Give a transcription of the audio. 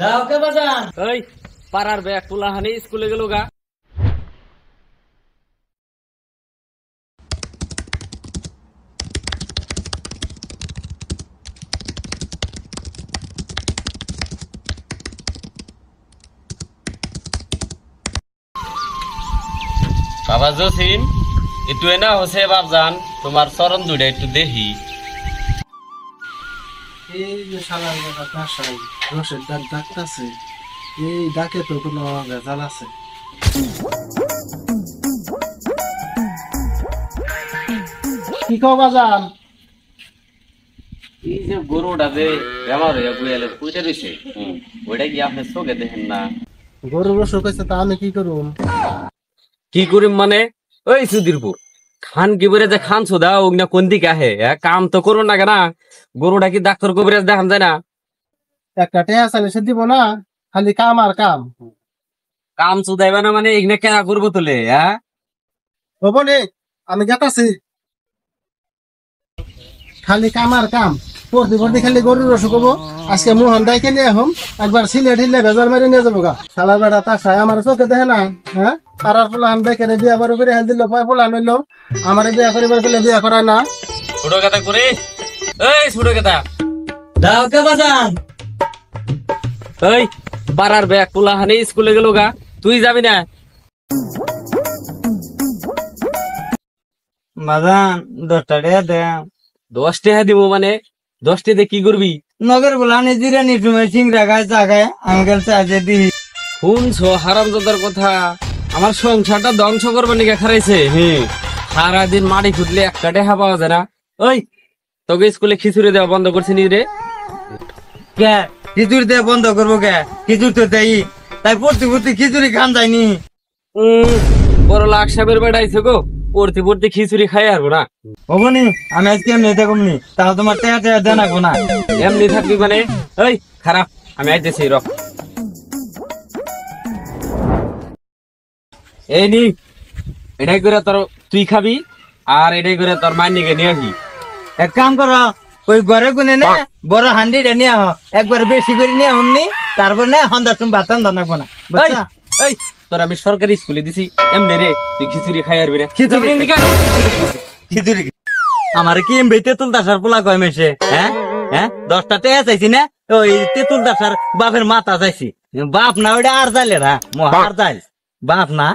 দাও কে বাজান এই পাড়ার ব্যাগ তোলা হানি স্কুলে গেল গা। বাবা জসিম একটু এনা হসে বাপজান তোমার চরণ দুইটা একটু দেখি। এই যে শালার বেটা কাঁসাই রসের দাঁত ডাকতেছে, এই ডাকে তো কোনো ভেজাল আছে। কি কও বাজান? এই যে গরুটা যে বেমার হয়ে গুয়ালে পুইতে দিছে ওইটা কি আপনি চোখে দেখেন না? গরুর অসুখ হয়েছে, তা আমি কি করুম? কি করিম মানে ওই সুধীরপুর খান কি বলে যে খান সোদা ওগনা কোন দিকে আহে কাম তো করুন না কেনা। গরুটা কি ডাক্তার কবিরাজ দেখান যায় না? একটা টেহা চাইলে সে দিব না, খালি কাম আর কাম। কাম চুদাইবা না মানে এগুলা কেনা করবো তোলে বলে আমি গেতাছি, খালি কাম আর কাম। পড়তে পড়তে খালি গরুর অসুখ হবো। আজকে মোহন দাইকে নিয়ে এখন একবার সিলে ঢিলে ভেজাল মারি নিয়ে যাবো গা। শালার বেটা তা খায় আমার চোখে দেখে না। হ্যাঁ, পাড়ার পোলাহান দেখে বিয়া বারো করে হেল দিল, পয় পোলা নিল আমার বিয়া করিবার গেলে বিয়া করায় না। ছোট কথা করে এই ছোট কথা দাও কে বাজান এই পাড়ার ব্যাগ তোলা হানি স্কুলে গেল গা, তুই যাবি না? বাজান 10টা টাকা দেন। 10 টাকা দিব মানে 10 টাকা কি করবি? নগর বলানি জিরানি তুমি সিংড়া গায়ে চা খায় আঙ্কেল চাইছে দি। শুনছো হারামজাদার কথা, আমার সংসারটা ধ্বংস করবে নাকি খারাইছে। সারাদিন মাটি ফুটলে একটা টাকা পাওয়া যায় না। ওই তোকে স্কুলে খিচুড়ি দেওয়া বন্ধ করছি নি রে? কে খিচুড়ি দিয়ে বন্ধ করবো? কে খিচুড়ি তো দেই, তাই পড়তে পড়তে খিচুড়ি খান যায়নি। বড় লাখ সাহেবের বেড়াইছে গো, পড়তে পড়তে খিচুড়ি খাই আসবো না। হবনি আমি আজকে এমনি দেখুমনি, তাহলে তোমার টেয়া টেয়া দেনাবো না। এমনি থাকবি মানে? ওই খারাপ, আমি আইতেছি র। এই নি এটাই করে তোর তুই খাবি, আর এটাই করে তোর মাইনিকে নিয়ে আসবি। এক কাম করো, ওই ঘরে গুনে নে বড় হান্ডিটা নিয়ে আহ, একবার বেশি করে নিয়ে হমনি, তারপর না হন্দার তুমি বাতান দানাবো না। এই, এই তোর আমি সরকারি স্কুলে দিছি, এমনি রে তুই খিচুড়ি খাই আসবি না? খিচুড়ি খিচুড়ি আমার কি এমবি তেঁতুল দাসার পোলা কয় মেশে? হ্যাঁ হ্যাঁ, 10টা টেয়া চাইছি না, ওই তেঁতুল দাসার বাপের মাথা চাইছি। বাপ না ওইটা আর যাইলে না, আর যাই বাপ না।